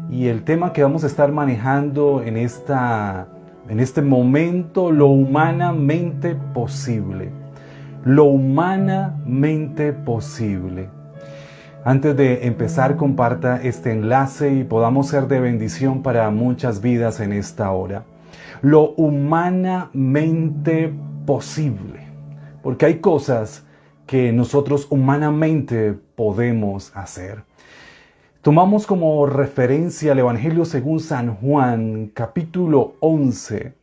y el tema que vamos a estar manejando en este momento, lo humanamente posible. Lo humanamente posible. Antes de empezar, comparta este enlace y podamos ser de bendición para muchas vidas en esta hora. Lo humanamente posible. Porque hay cosas que nosotros humanamente podemos hacer. Tomamos como referencia el Evangelio según San Juan, capítulo 11,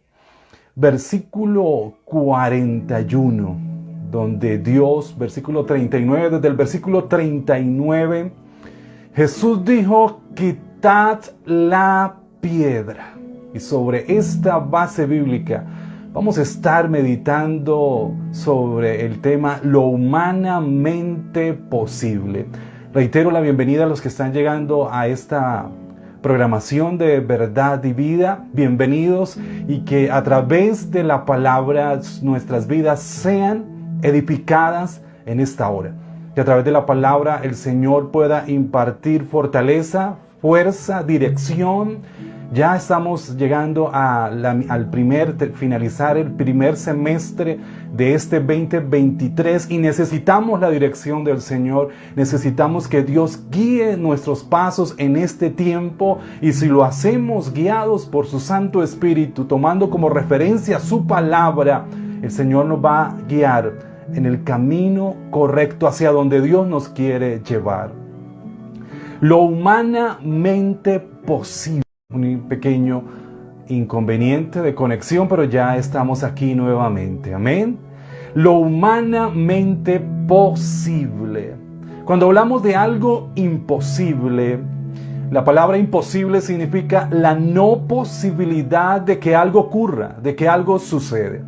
versículo 41, donde Dios, versículo 39, desde el versículo 39, Jesús dijo: quitad la piedra. Y sobre esta base bíblica vamos a estar meditando sobre el tema lo humanamente posible. Reitero la bienvenida a los que están llegando a esta programación de Verdad y Vida. Bienvenidos, y que a través de la palabra nuestras vidas sean edificadas en esta hora. Que a través de la palabra el Señor pueda impartir fortaleza, fuerza, dirección. Ya estamos llegando al finalizar el primer semestre de este 2023 y necesitamos la dirección del Señor. Necesitamos que Dios guíe nuestros pasos en este tiempo, y si lo hacemos guiados por su Santo Espíritu, tomando como referencia su palabra, el Señor nos va a guiar en el camino correcto hacia donde Dios nos quiere llevar. Lo humanamente posible. Un pequeño inconveniente de conexión, pero ya estamos aquí nuevamente. Amén. Lo humanamente posible. Cuando hablamos de algo imposible, la palabra imposible significa la no posibilidad de que algo ocurra, de que algo suceda.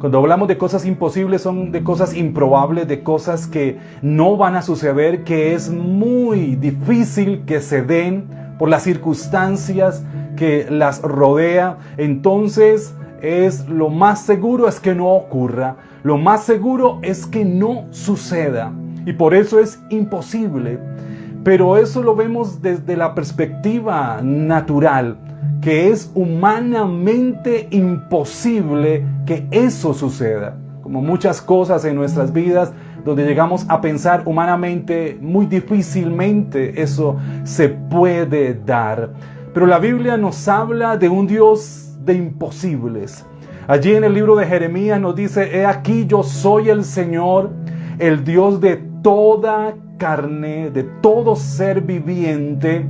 Cuando hablamos de cosas imposibles, son de cosas improbables, de cosas que no van a suceder, que es muy difícil que se den por las circunstancias que las rodea. Entonces lo más seguro es que no ocurra, lo más seguro es que no suceda, y por eso es imposible. Pero eso lo vemos desde la perspectiva natural, que es humanamente imposible que eso suceda. Como muchas cosas en nuestras vidas, donde llegamos a pensar humanamente, muy difícilmente eso se puede dar. Pero la Biblia nos habla de un Dios de imposibles. Allí en el libro de Jeremías nos dice: he aquí, yo soy el Señor, el Dios de toda carne, de todo ser viviente.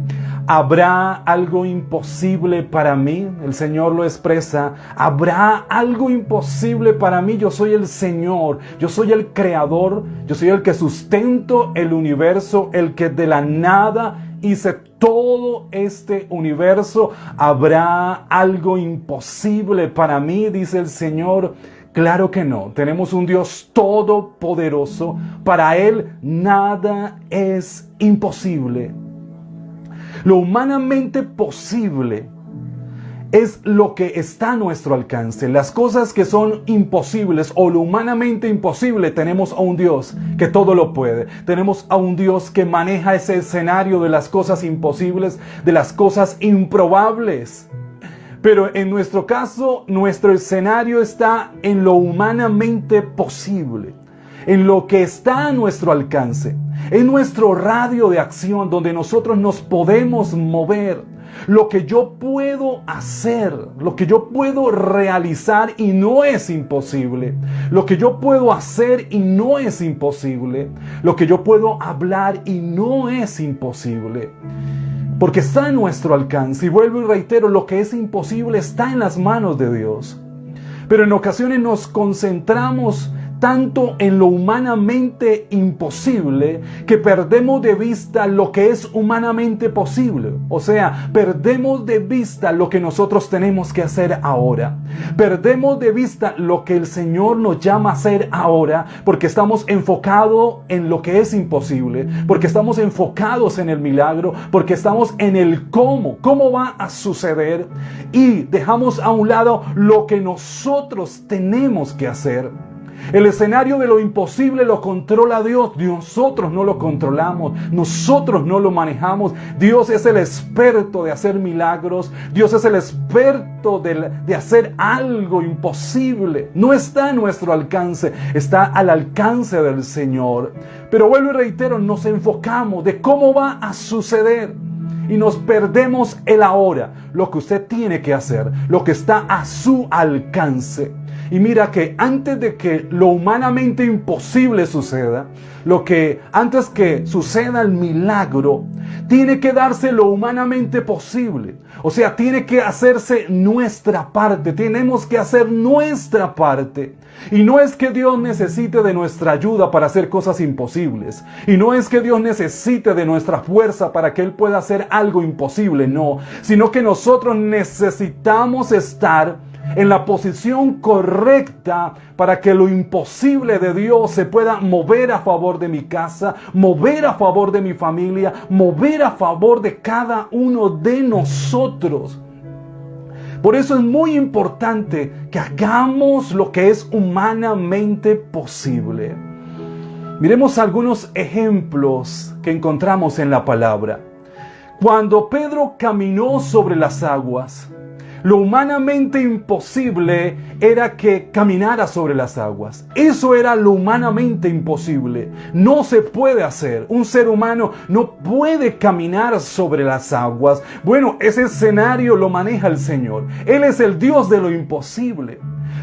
¿Habrá algo imposible para mí? El Señor lo expresa. ¿Habrá algo imposible para mí? Yo soy el Señor, yo soy el Creador, yo soy el que sustento el universo, el que de la nada hice todo este universo. ¿Habrá algo imposible para mí?, dice el Señor. Claro que no. Tenemos un Dios todopoderoso. Para Él nada es imposible. Lo humanamente posible es lo que está a nuestro alcance. Las cosas que son imposibles o lo humanamente imposible, tenemos a un Dios que todo lo puede. Tenemos a un Dios que maneja ese escenario de las cosas imposibles, de las cosas improbables. Pero en nuestro caso, nuestro escenario está en lo humanamente posible, en lo que está a nuestro alcance, en nuestro radio de acción, donde nosotros nos podemos mover. Lo que yo puedo hacer, lo que yo puedo realizar y no es imposible. Lo que yo puedo hacer y no es imposible. Lo que yo puedo hablar y no es imposible. Porque está a nuestro alcance. Y vuelvo y reitero, lo que es imposible está en las manos de Dios. Pero en ocasiones nos concentramos tanto en lo humanamente imposible que perdemos de vista lo que es humanamente posible. O sea, perdemos de vista lo que nosotros tenemos que hacer ahora. Perdemos de vista lo que el Señor nos llama a hacer ahora, porque estamos enfocados en lo que es imposible, porque estamos enfocados en el milagro, porque estamos en el cómo va a suceder, y dejamos a un lado lo que nosotros tenemos que hacer. El escenario de lo imposible lo controla Dios. Nosotros no lo controlamos. Nosotros no lo manejamos. Dios es el experto de hacer milagros. Dios es el experto de hacer algo imposible. No está a nuestro alcance. Está al alcance del Señor. Pero vuelvo y reitero, nos enfocamos de cómo va a suceder. Y nos perdemos el ahora, lo que usted tiene que hacer, lo que está a su alcance. Y mira que antes de que lo humanamente imposible suceda, antes que suceda el milagro, tiene que darse lo humanamente posible. O sea, tiene que hacerse nuestra parte. Tenemos que hacer nuestra parte. Y no es que Dios necesite de nuestra ayuda para hacer cosas imposibles. Y no es que Dios necesite de nuestra fuerza para que Él pueda hacer algo imposible. No, sino que nosotros necesitamos estar en la posición correcta para que lo imposible de Dios se pueda mover a favor de mi casa, mover a favor de mi familia, mover a favor de cada uno de nosotros. Por eso es muy importante que hagamos lo que es humanamente posible. Miremos algunos ejemplos que encontramos en la palabra. Cuando Pedro caminó sobre las aguas, lo humanamente imposible era que caminara sobre las aguas. Eso era lo humanamente imposible. No se puede hacer. Un ser humano no puede caminar sobre las aguas. Bueno, ese escenario lo maneja el Señor. Él es el Dios de lo imposible.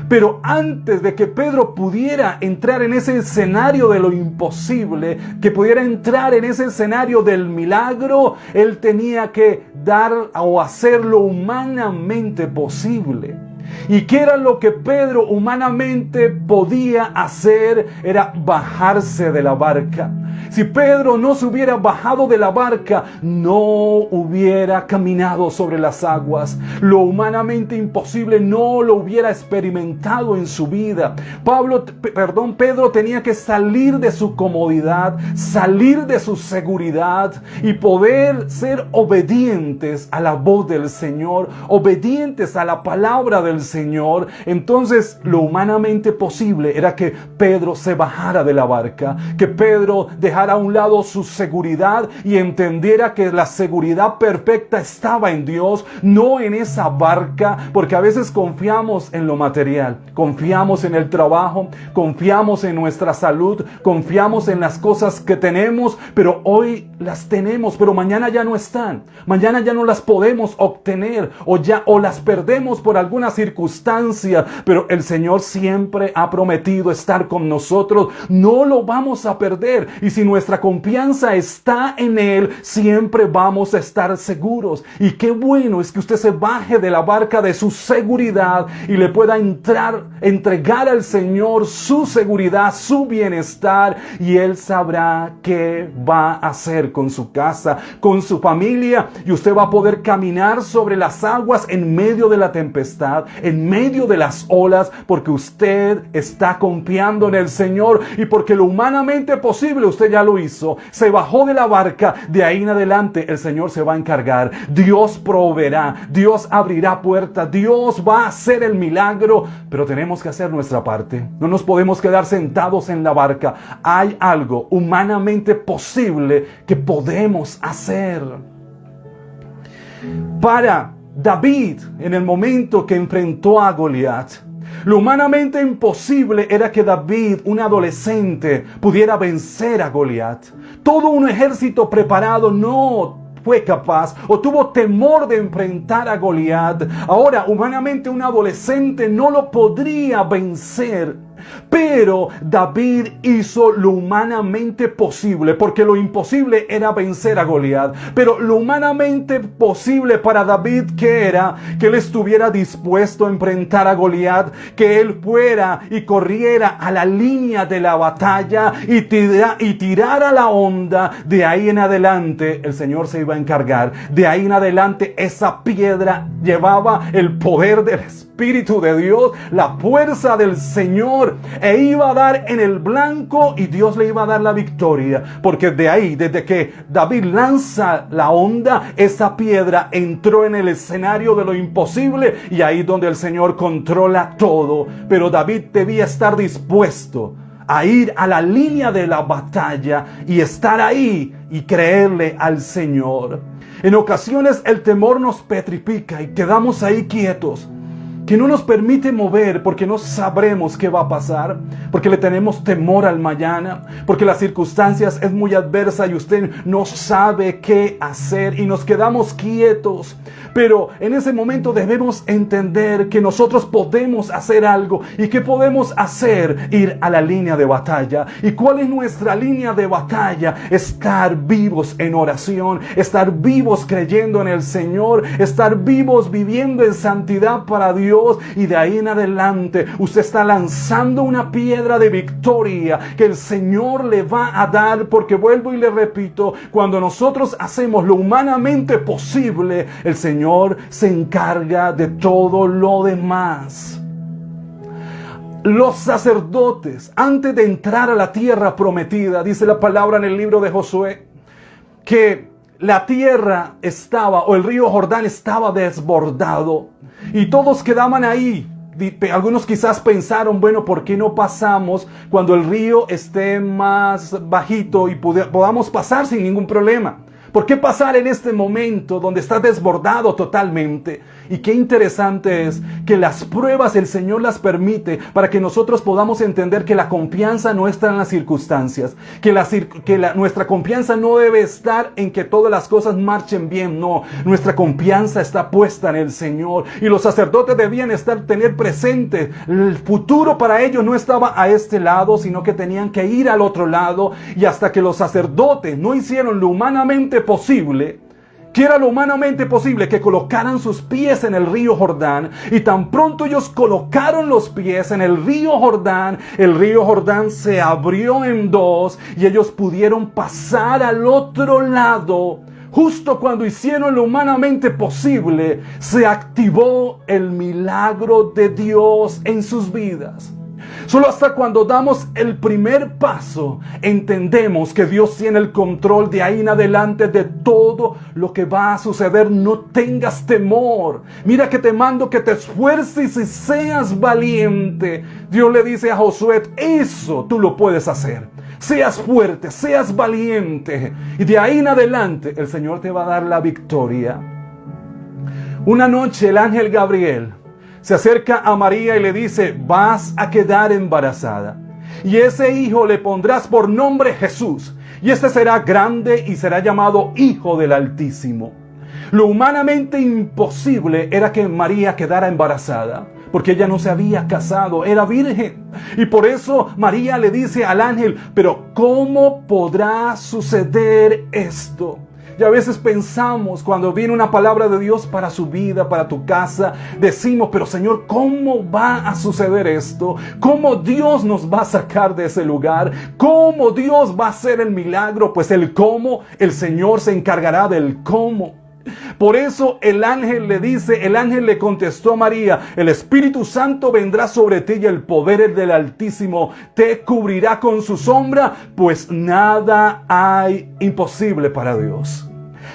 Pero antes de que Pedro pudiera entrar en ese escenario de lo imposible, que pudiera entrar en ese escenario del milagro, él tenía que dar o hacer lo humanamente posible. ¿Y qué era lo que Pedro humanamente podía hacer? Era bajarse de la barca. Si Pedro no se hubiera bajado de la barca, no hubiera caminado sobre las aguas. Lo humanamente imposible no lo hubiera experimentado en su vida. Pedro tenía que salir de su comodidad, salir de su seguridad y poder ser obedientes a la voz del Señor, obedientes a la palabra del Señor. Entonces, lo humanamente posible era que Pedro se bajara de la barca, que Pedro dejara a un lado su seguridad y entendiera que la seguridad perfecta estaba en Dios, no en esa barca, porque a veces confiamos en lo material, confiamos en el trabajo, confiamos en nuestra salud, confiamos en las cosas que tenemos, pero hoy las tenemos, pero mañana ya no están, mañana ya no las podemos obtener o las perdemos por alguna circunstancia, pero el Señor siempre ha prometido estar con nosotros, no lo vamos a perder. Y si nuestra confianza está en Él, siempre vamos a estar seguros. Y qué bueno es que usted se baje de la barca de su seguridad y le pueda entregar al Señor su seguridad, su bienestar, y Él sabrá qué va a hacer con su casa, con su familia, y usted va a poder caminar sobre las aguas en medio de la tempestad, en medio de las olas, porque usted está confiando en el Señor y porque lo humanamente posible usted ya lo hizo. Se bajó de la barca, de ahí en adelante el Señor se va a encargar. Dios proveerá, Dios abrirá puertas, Dios va a hacer el milagro, pero tenemos que hacer nuestra parte. No nos podemos quedar sentados en la barca. Hay algo humanamente posible que podemos hacer. Para David, en el momento que enfrentó a Goliat, lo humanamente imposible era que David, un adolescente, pudiera vencer a Goliat. Todo un ejército preparado no fue capaz o tuvo temor de enfrentar a Goliat. Ahora, humanamente, un adolescente no lo podría vencer. Pero David hizo lo humanamente posible, porque lo imposible era vencer a Goliat. Pero lo humanamente posible para David, ¿qué era? Que él estuviera dispuesto a enfrentar a Goliat, que él fuera y corriera a la línea de la batalla y tirara la onda. De ahí en adelante el Señor se iba a encargar. De ahí en adelante esa piedra llevaba el poder del Espíritu Espíritu de Dios, la fuerza del Señor, e iba a dar en el blanco y Dios le iba a dar la victoria. Porque de ahí, desde que David lanza la onda, esa piedra entró en el escenario de lo imposible y ahí donde el Señor controla todo. Pero David debía estar dispuesto a ir a la línea de la batalla y estar ahí y creerle al Señor. En ocasiones el temor nos petrifica y quedamos ahí quietos, que no nos permite mover porque no sabremos qué va a pasar, porque le tenemos temor al mañana, porque las circunstancias es muy adversa y usted no sabe qué hacer y nos quedamos quietos. Pero en ese momento debemos entender que nosotros podemos hacer algo. ¿Y qué podemos hacer? Ir a la línea de batalla. ¿Y cuál es nuestra línea de batalla? Estar vivos en oración, estar vivos creyendo en el Señor, estar vivos viviendo en santidad para Dios. Y de ahí en adelante usted está lanzando una piedra de victoria que el Señor le va a dar, porque vuelvo y le repito, cuando nosotros hacemos lo humanamente posible, el Señor se encarga de todo lo demás. Los sacerdotes, antes de entrar a la tierra prometida, dice la palabra en el libro de Josué, que la tierra estaba, o el río Jordán estaba desbordado, y todos quedaban ahí. Algunos quizás pensaron, bueno, ¿por qué no pasamos cuando el río esté más bajito y podamos pasar sin ningún problema? ¿Por qué pasar en este momento donde está desbordado totalmente? Y qué interesante es que las pruebas el Señor las permite para que nosotros podamos entender que la confianza no está en las circunstancias, nuestra confianza no debe estar en que todas las cosas marchen bien, no, nuestra confianza está puesta en el Señor. Y los sacerdotes debían tener presente, el futuro para ellos no estaba a este lado, sino que tenían que ir al otro lado, y hasta que los sacerdotes no hicieron lo humanamente posible, que era lo humanamente posible, que colocaran sus pies en el río Jordán, y tan pronto ellos colocaron los pies en el río Jordán se abrió en dos y ellos pudieron pasar al otro lado. Justo cuando hicieron lo humanamente posible, se activó el milagro de Dios en sus vidas. Solo hasta cuando damos el primer paso, entendemos que Dios tiene el control de ahí en adelante de todo lo que va a suceder. No tengas temor. Mira que te mando que te esfuerces y seas valiente. Dios le dice a Josué, eso tú lo puedes hacer. Seas fuerte, seas valiente. Y de ahí en adelante el Señor te va a dar la victoria. Una noche el ángel Gabriel se acerca a María y le dice, vas a quedar embarazada, y ese hijo le pondrás por nombre Jesús, y este será grande y será llamado Hijo del Altísimo. Lo humanamente imposible era que María quedara embarazada, porque ella no se había casado, era virgen. Y por eso María le dice al ángel, pero ¿cómo podrá suceder esto? Y a veces pensamos, cuando viene una palabra de Dios para su vida, para tu casa, decimos, pero Señor, ¿cómo va a suceder esto? ¿Cómo Dios nos va a sacar de ese lugar? ¿Cómo Dios va a hacer el milagro? Pues el cómo, el Señor se encargará del cómo. Por eso el ángel le contestó a María, el Espíritu Santo vendrá sobre ti y el poder del Altísimo te cubrirá con su sombra, pues nada hay imposible para Dios.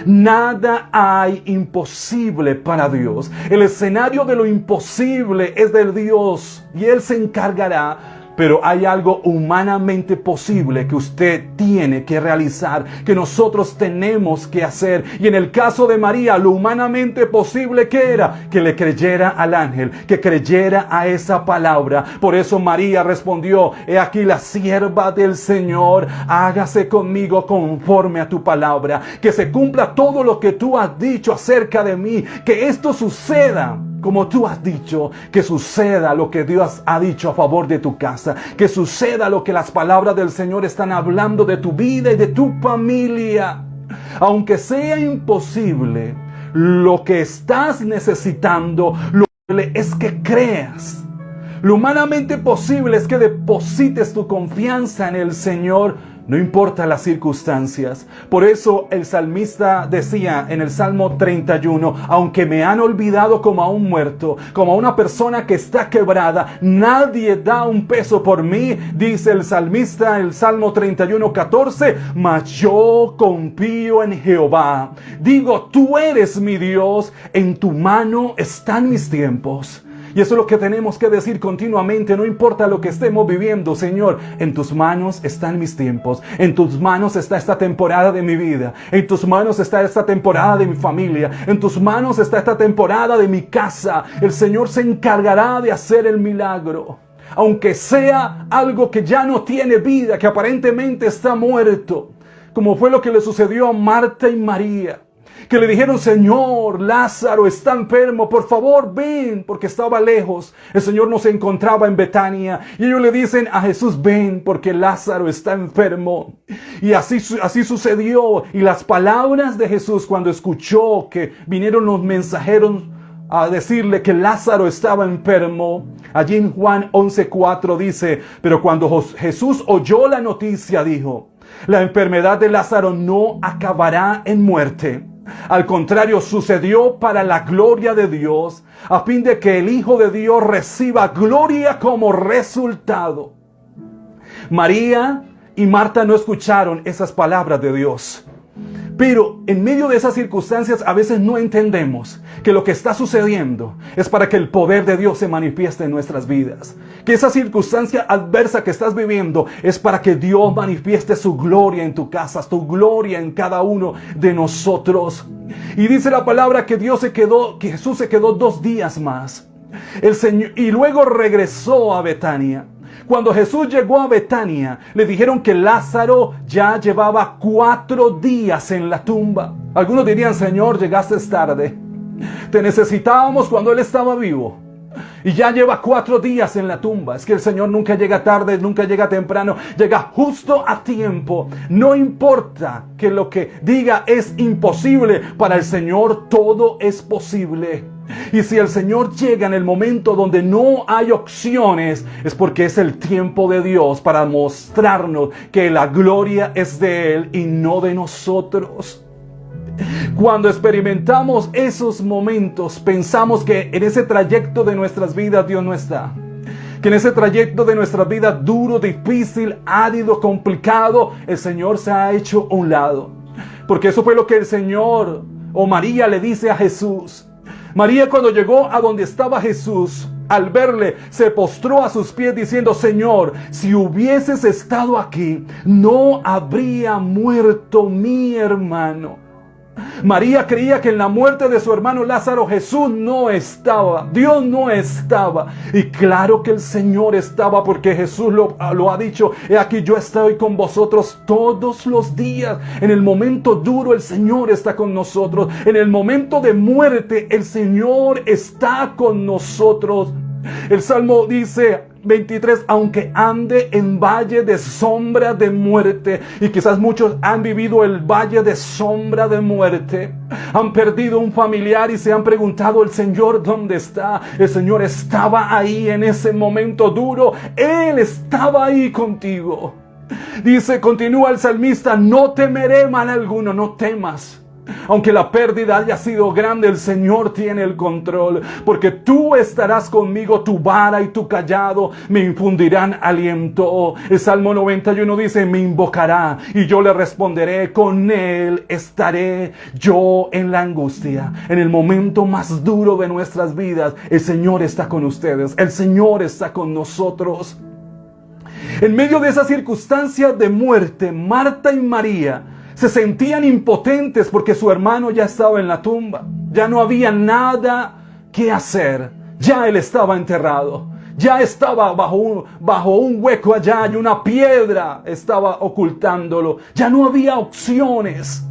Nada hay imposible para Dios. El escenario de lo imposible es del Dios y Él se encargará. Pero hay algo humanamente posible que usted tiene que realizar, que nosotros tenemos que hacer. Y en el caso de María, lo humanamente posible que era que le creyera al ángel, que creyera a esa palabra. Por eso María respondió, he aquí la sierva del Señor, hágase conmigo conforme a tu palabra. Que se cumpla todo lo que tú has dicho acerca de mí, que esto suceda como tú has dicho, que suceda lo que Dios ha dicho a favor de tu casa, que suceda lo que las palabras del Señor están hablando de tu vida y de tu familia. Aunque sea imposible, lo que estás necesitando es que creas. Lo humanamente posible es que deposites tu confianza en el Señor, No importa las circunstancias. Por eso el salmista decía en el Salmo 31, aunque me han olvidado como a un muerto, como a una persona que está quebrada, nadie da un peso por mí, dice el salmista, el Salmo 31, 14, mas yo confío en Jehová. Digo, tú eres mi Dios, en tu mano están mis tiempos. Y eso es lo que tenemos que decir continuamente, no importa lo que estemos viviendo, Señor, en tus manos están mis tiempos, en tus manos está esta temporada de mi vida, en tus manos está esta temporada de mi familia, en tus manos está esta temporada de mi casa. El Señor se encargará de hacer el milagro, aunque sea algo que ya no tiene vida, que aparentemente está muerto, como fue lo que le sucedió a Marta y María, que le dijeron, Señor, Lázaro está enfermo, por favor ven, porque estaba lejos. El Señor no se encontraba en Betania, y ellos le dicen a Jesús, ven, porque Lázaro está enfermo. Y así sucedió, y las palabras de Jesús cuando escuchó que vinieron los mensajeros a decirle que Lázaro estaba enfermo, allí en Juan 11:4 dice, pero cuando Jesús oyó la noticia, dijo, la enfermedad de Lázaro no acabará en muerte. Al contrario, sucedió para la gloria de Dios, a fin de que el Hijo de Dios reciba gloria como resultado. María y Marta no escucharon esas palabras de Dios. Pero en medio de esas circunstancias a veces no entendemos que lo que está sucediendo es para que el poder de Dios se manifieste en nuestras vidas. Que esa circunstancia adversa que estás viviendo es para que Dios manifieste su gloria en tu casa, su gloria en cada uno de nosotros. Y dice la palabra que Jesús se quedó 2 días más. Y luego regresó a Betania. Cuando Jesús llegó a Betania, le dijeron que Lázaro ya llevaba 4 días en la tumba. Algunos dirían, Señor, llegaste tarde. Te necesitábamos cuando Él estaba vivo. Y ya lleva 4 días en la tumba. Es que el Señor nunca llega tarde, nunca llega temprano. Llega justo a tiempo. No importa que lo que diga es imposible. Para el Señor todo es posible. Y si el Señor llega en el momento donde no hay opciones, es porque es el tiempo de Dios para mostrarnos que la gloria es de Él y no de nosotros. Cuando experimentamos esos momentos, pensamos que en ese trayecto de nuestras vidas Dios no está. Que en ese trayecto de nuestras vidas duro, difícil, árido, complicado, el Señor se ha hecho a un lado. Porque eso fue lo que el Señor o María le dice a Jesús. María, cuando llegó a donde estaba Jesús, al verle, se postró a sus pies diciendo, Señor, si hubieses estado aquí, no habría muerto mi hermano. María creía que en la muerte de su hermano Lázaro Jesús no estaba, Dios no estaba. Y claro que el Señor estaba, porque Jesús lo ha dicho, he aquí yo estoy con vosotros todos los días. En el momento duro el Señor está con nosotros. En el momento de muerte el Señor está con nosotros. El Salmo dice 23, aunque ande en valle de sombra de muerte. Y quizás muchos han vivido el valle de sombra de muerte. Han perdido un familiar y se han preguntado, ¿el Señor dónde está? El Señor estaba ahí en ese momento duro. Él estaba ahí contigo. Dice, continúa el salmista, no temeré mal alguno, no temas. Aunque la pérdida haya sido grande, el Señor tiene el control, porque tú estarás conmigo, tu vara y tu cayado me infundirán aliento. El Salmo 91 dice, me invocará y yo le responderé, con él estaré yo en la angustia. En el momento más duro de nuestras vidas, el Señor está con ustedes, el Señor está con nosotros. En medio de esa circunstancia de muerte, Marta y María se sentían impotentes porque su hermano ya estaba en la tumba. Ya no había nada que hacer. Ya él estaba enterrado. Ya estaba bajo un hueco allá y una piedra estaba ocultándolo. Ya no había opciones.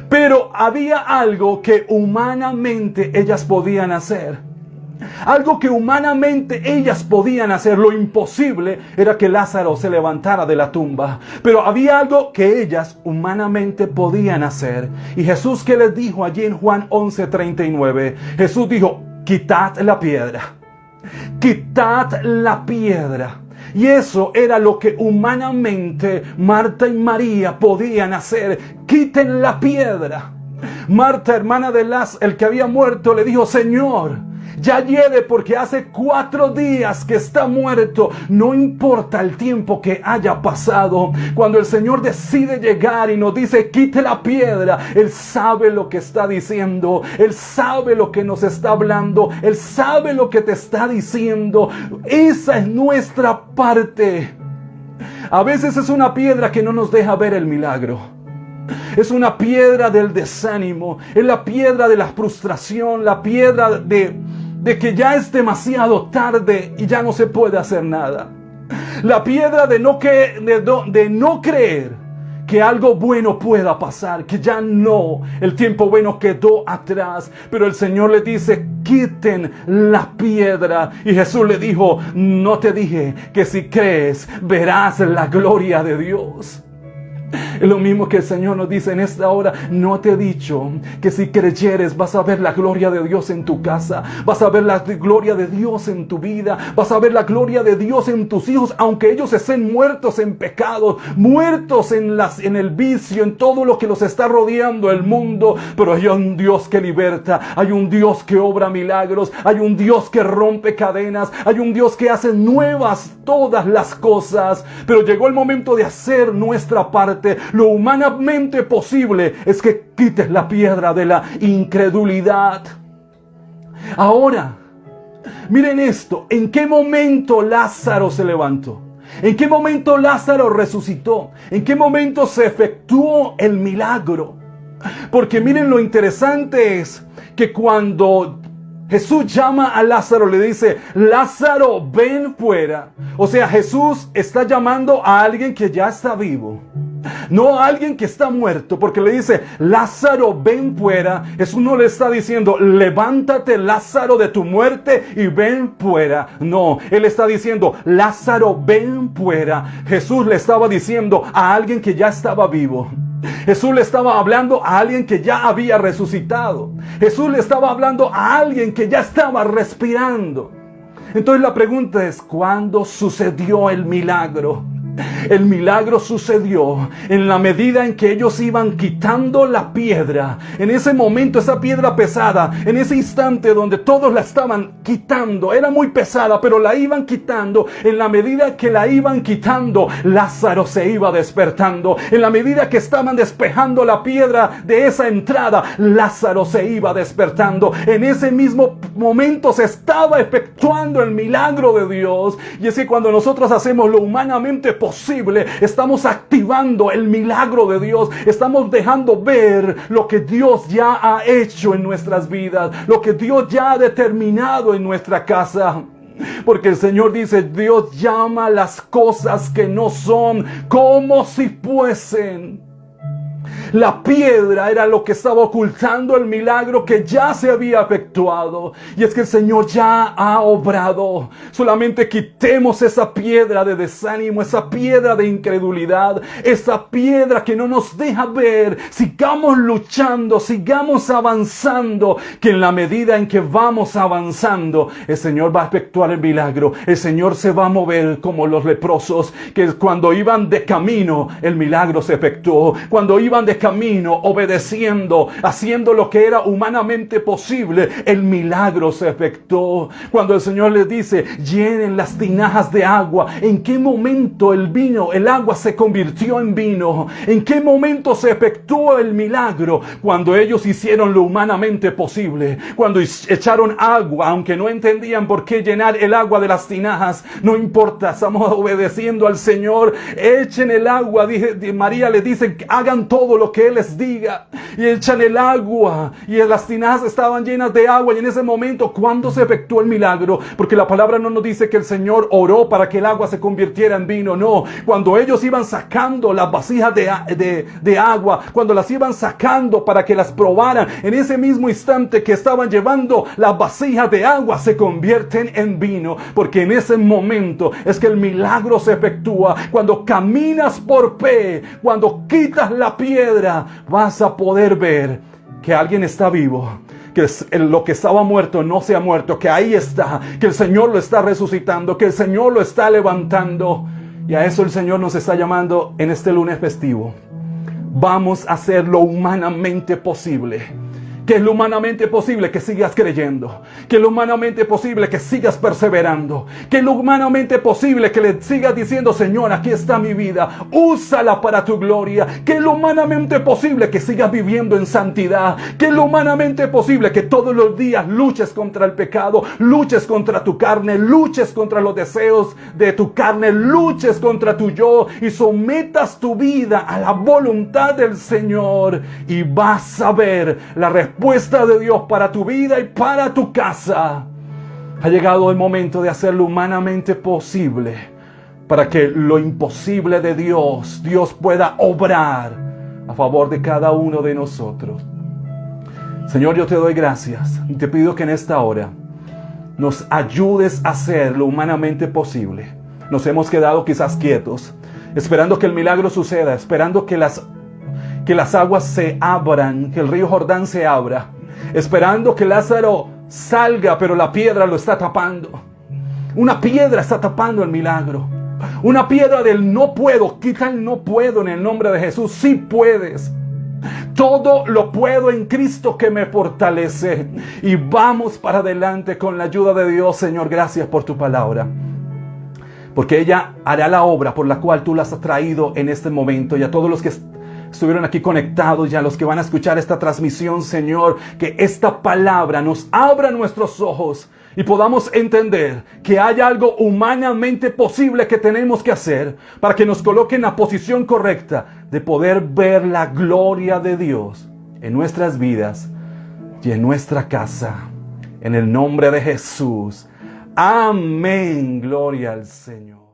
Pero había algo que humanamente ellas podían hacer. Algo que humanamente ellas podían hacer. Lo imposible era que Lázaro se levantara de la tumba. Pero había algo que ellas humanamente podían hacer. Y Jesús, ¿qué les dijo allí en Juan 11:39? Jesús dijo, quitad la piedra. Quitad la piedra. Y eso era lo que humanamente Marta y María podían hacer. Quiten la piedra. Marta, hermana de el que había muerto, le dijo: Señor, ya hiede, porque hace 4 días que está muerto. No importa el tiempo que haya pasado. Cuando el Señor decide llegar y nos dice: quite la piedra, Él sabe lo que está diciendo. Él sabe lo que nos está hablando. Él sabe lo que te está diciendo. Esa es nuestra parte. A veces es una piedra que no nos deja ver el milagro. Es una piedra del desánimo. Es la piedra de la frustración. La piedra de que ya es demasiado tarde y ya no se puede hacer nada. La piedra de no creer que algo bueno pueda pasar, que ya no, el tiempo bueno quedó atrás. Pero el Señor le dice: quiten la piedra. Y Jesús le dijo: no te dije que si crees verás la gloria de Dios. Es lo mismo que el Señor nos dice en esta hora: no te he dicho que si creyeres vas a ver la gloria de Dios en tu casa, vas a ver la gloria de Dios en tu vida, vas a ver la gloria de Dios en tus hijos, aunque ellos estén muertos en pecados, muertos en el vicio, en todo lo que los está rodeando el mundo. Pero hay un Dios que liberta, hay un Dios que obra milagros, hay un Dios que rompe cadenas, hay un Dios que hace nuevas todas las cosas. Pero llegó el momento de hacer nuestra parte. Lo humanamente posible es que quites la piedra de la incredulidad. Ahora, miren esto: ¿en qué momento Lázaro se levantó? ¿En qué momento Lázaro resucitó? ¿En qué momento se efectuó el milagro? Porque miren, lo interesante es que cuando Jesús llama a Lázaro, le dice: Lázaro, ven fuera. O sea, Jesús está llamando a alguien que ya está vivo, no a alguien que está muerto, porque le dice: Lázaro, ven fuera. Jesús no le está diciendo: levántate, Lázaro, de tu muerte y ven fuera. No, Él está diciendo: Lázaro, ven fuera. Jesús le estaba diciendo a alguien que ya estaba vivo. Jesús le estaba hablando a alguien que ya había resucitado. Jesús le estaba hablando a alguien que ya estaba respirando. Entonces la pregunta es: ¿cuándo sucedió el milagro? El milagro sucedió en la medida en que ellos iban quitando la piedra. En ese momento, esa piedra pesada, en ese instante donde todos la estaban quitando, era muy pesada, pero la iban quitando. En la medida que la iban quitando, Lázaro se iba despertando. En la medida que estaban despejando la piedra de esa entrada, Lázaro se iba despertando. En ese mismo momento se estaba efectuando el milagro de Dios. Y es que cuando nosotros hacemos lo humanamente posible, estamos activando el milagro de Dios. Estamos dejando ver lo que Dios ya ha hecho en nuestras vidas, lo que Dios ya ha determinado en nuestra casa. Porque el Señor dice: Dios llama las cosas que no son como si fuesen. La piedra era lo que estaba ocultando el milagro que ya se había efectuado. Y es que el Señor ya ha obrado. Solamente quitemos esa piedra de desánimo, esa piedra de incredulidad, esa piedra que no nos deja ver. Sigamos luchando, sigamos avanzando, que en la medida en que vamos avanzando, el Señor va a efectuar el milagro. El Señor se va a mover como los leprosos, que cuando iban de camino, el milagro se efectuó. Cuando iban de camino, obedeciendo, haciendo lo que era humanamente posible, el milagro se efectuó. Cuando el Señor les dice: llenen las tinajas de agua, ¿en qué momento el agua se convirtió en vino? ¿En qué momento se efectuó el milagro? Cuando ellos hicieron lo humanamente posible, cuando echaron agua, aunque no entendían por qué llenar el agua de las tinajas. No importa, estamos obedeciendo al Señor. Echen el agua, María le dice: hagan todo lo que Él les diga. Y echan el agua, y las tinajas estaban llenas de agua. Y en ese momento, ¿cuándo se efectuó el milagro? Porque la palabra no nos dice que el Señor oró para que el agua se convirtiera en vino. No, cuando ellos iban sacando las vasijas de agua, cuando las iban sacando para que las probaran, en ese mismo instante que estaban llevando las vasijas de agua, se convierten en vino. Porque en ese momento es que el milagro se efectúa. Cuando caminas por fe, cuando quitas la piedra, vas a poder ver que alguien está vivo, que lo que estaba muerto no se ha muerto, que ahí está, que el Señor lo está resucitando, que el Señor lo está levantando. Y a eso el Señor nos está llamando en este lunes festivo. Vamos a hacer lo humanamente posible. Que es lo humanamente posible que sigas creyendo. Que es lo humanamente posible que sigas perseverando. Que es lo humanamente posible que le sigas diciendo: Señor, aquí está mi vida, úsala para tu gloria. Que es lo humanamente posible que sigas viviendo en santidad. Que es lo humanamente posible que todos los días luches contra el pecado, luches contra tu carne, luches contra los deseos de tu carne, luches contra tu yo y sometas tu vida a la voluntad del Señor, y vas a ver la respuesta de Dios para tu vida y para tu casa. Ha llegado el momento de hacer lo humanamente posible para que lo imposible de Dios pueda obrar a favor de cada uno de nosotros. Señor, yo te doy gracias y te pido que en esta hora nos ayudes a hacer lo humanamente posible. Nos hemos quedado quizás quietos, esperando que el milagro suceda, esperando que las aguas se abran, que el río Jordán se abra, esperando que Lázaro salga, pero la piedra lo está tapando. Una piedra está tapando el milagro. Una piedra del no puedo. Quita el no puedo en el nombre de Jesús. Sí puedes. Todo lo puedo en Cristo que me fortalece. Y vamos para adelante con la ayuda de Dios. Señor, gracias por tu palabra, porque ella hará la obra por la cual tú las has traído en este momento. Y a todos los que estuvieron aquí conectados y a los que van a escuchar esta transmisión, Señor, que esta palabra nos abra nuestros ojos y podamos entender que hay algo humanamente posible que tenemos que hacer para que nos coloque en la posición correcta de poder ver la gloria de Dios en nuestras vidas y en nuestra casa. En el nombre de Jesús. Amén. Gloria al Señor.